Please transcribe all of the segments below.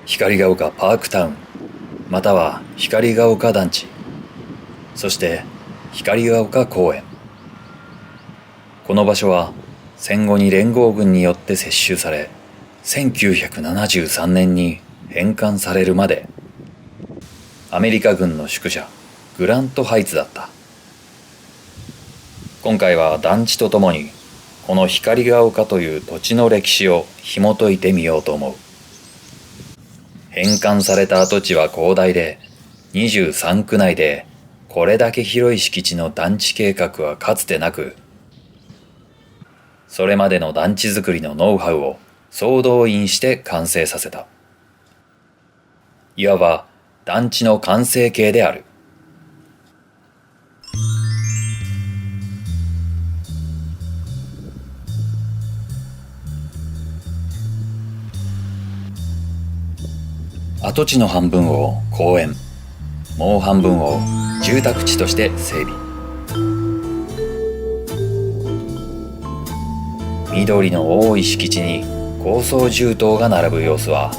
光が丘パークタウン、または光が丘団地、そして光が丘公園。この場所は戦後に連合軍によって接収され、1973年に返還されるまでアメリカ軍の宿舎グラントハイツだった。今回は団地とともにこの光が丘という土地の歴史を紐解いてみようと思う。返還された跡地は広大で、23区内でこれだけ広い敷地の団地計画はかつてなく、それまでの団地づくりのノウハウを総動員して完成させた。いわば団地の完成形である。跡地の半分を公園、もう半分を住宅地として整備。緑の多い敷地に高層住棟が並ぶ様子は、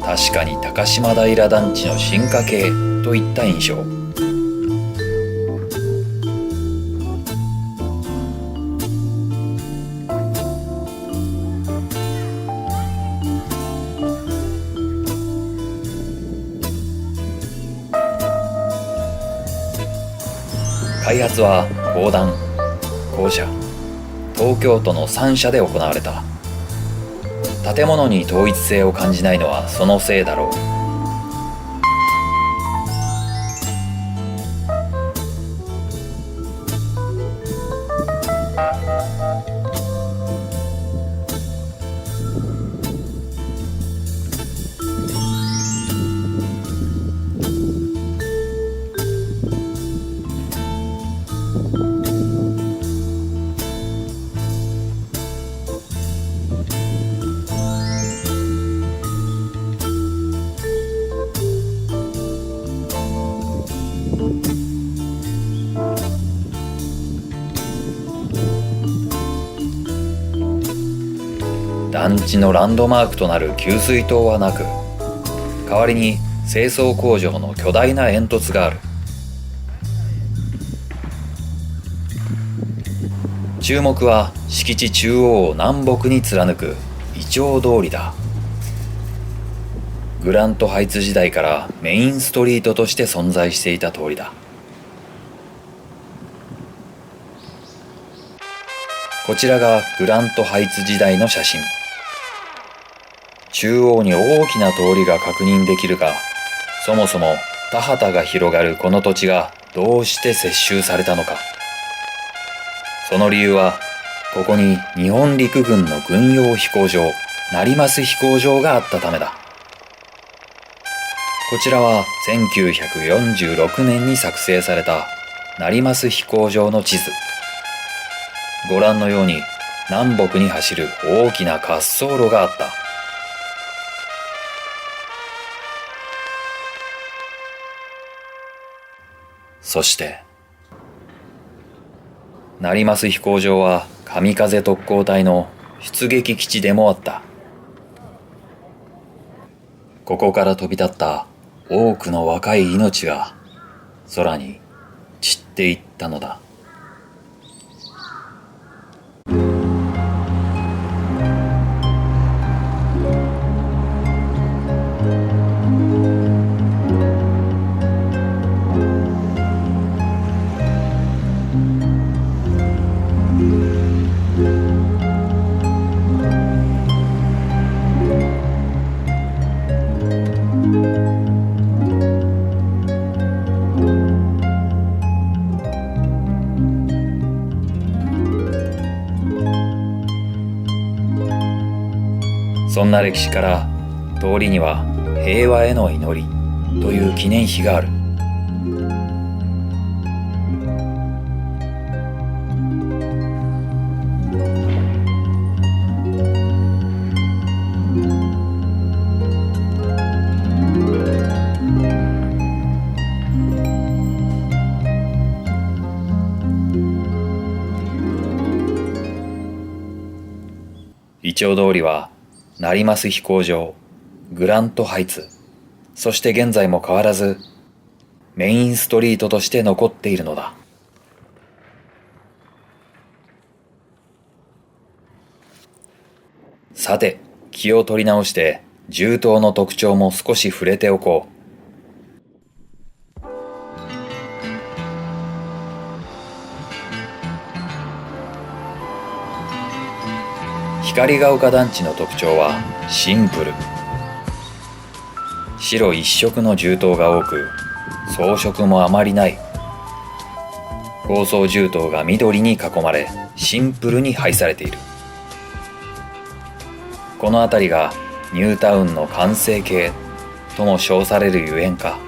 確かに高島平団地の進化系といった印象。開発は公団、公社、東京都の3社で行われた。建物に統一性を感じないのはそのせいだろう。団地のランドマークとなる給水塔はなく、代わりに清掃工場の巨大な煙突がある。注目は敷地中央を南北に貫くイチョウ通りだ。グラントハイツ時代からメインストリートとして存在していた通りだ。こちらがグラントハイツ時代の写真。中央に大きな通りが確認できるが、そもそも田畑が広がるこの土地がどうして接収されたのか。その理由は、ここに日本陸軍の軍用飛行場、成増飛行場があったためだ。こちらは1946年に作成された成増飛行場の地図。ご覧のように南北に走る大きな滑走路があった。そして成増飛行場は神風特攻隊の出撃基地でもあった。ここから飛び立った多くの若い命が空に散っていったのだ。そんな歴史から通りには平和への祈りという記念碑がある。イチョウ通りは成増飛行場、グラントハイツ、そして現在も変わらずメインストリートとして残っているのだ。さて、気を取り直して銃刀の特徴も少し触れておこう。光が丘団地の特徴はシンプル。白一色の銃刀が多く、装飾もあまりない。高装銃刀が緑に囲まれ、シンプルに配されている。この辺りがニュータウンの完成形とも称されるゆえんか。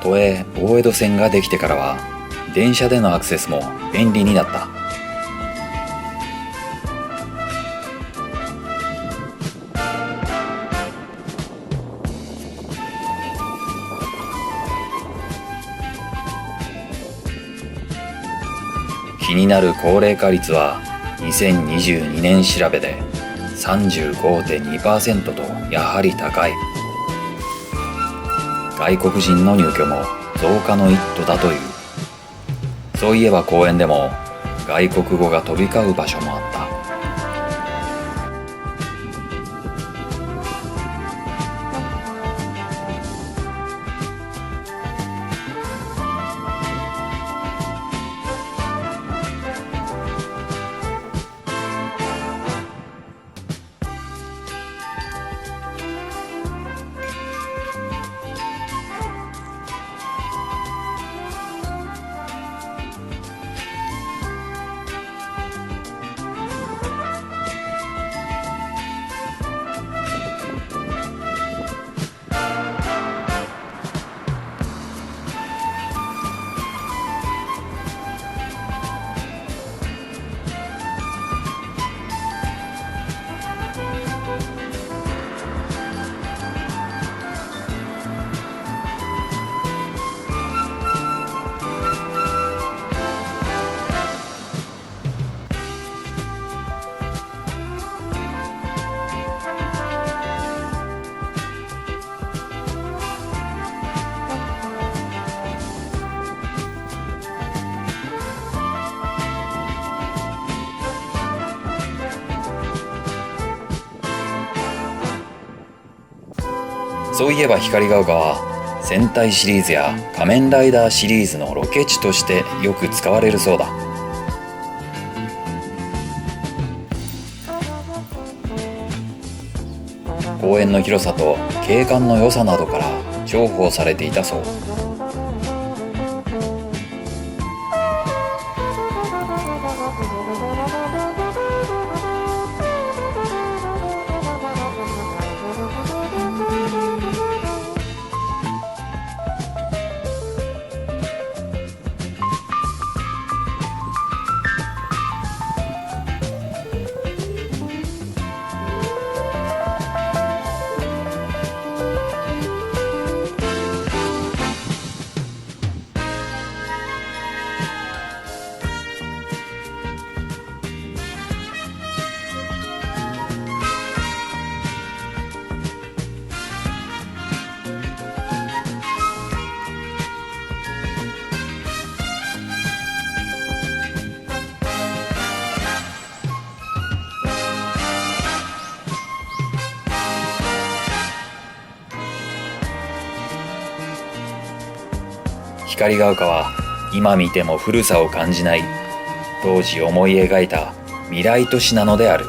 都営大江戸線ができてからは電車でのアクセスも便利になった。気になる高齢化率は2022年調べで 35.2% とやはり高い。外国人の入居も増加の一途だという。そういえば公園でも外国語が飛び交う場所もあった。そういえば光が丘は戦隊シリーズや仮面ライダーシリーズのロケ地としてよく使われるそうだ。公園の広さと景観の良さなどから重宝されていたそう。光が丘は今見ても古さを感じない当時思い描いた未来都市なのである。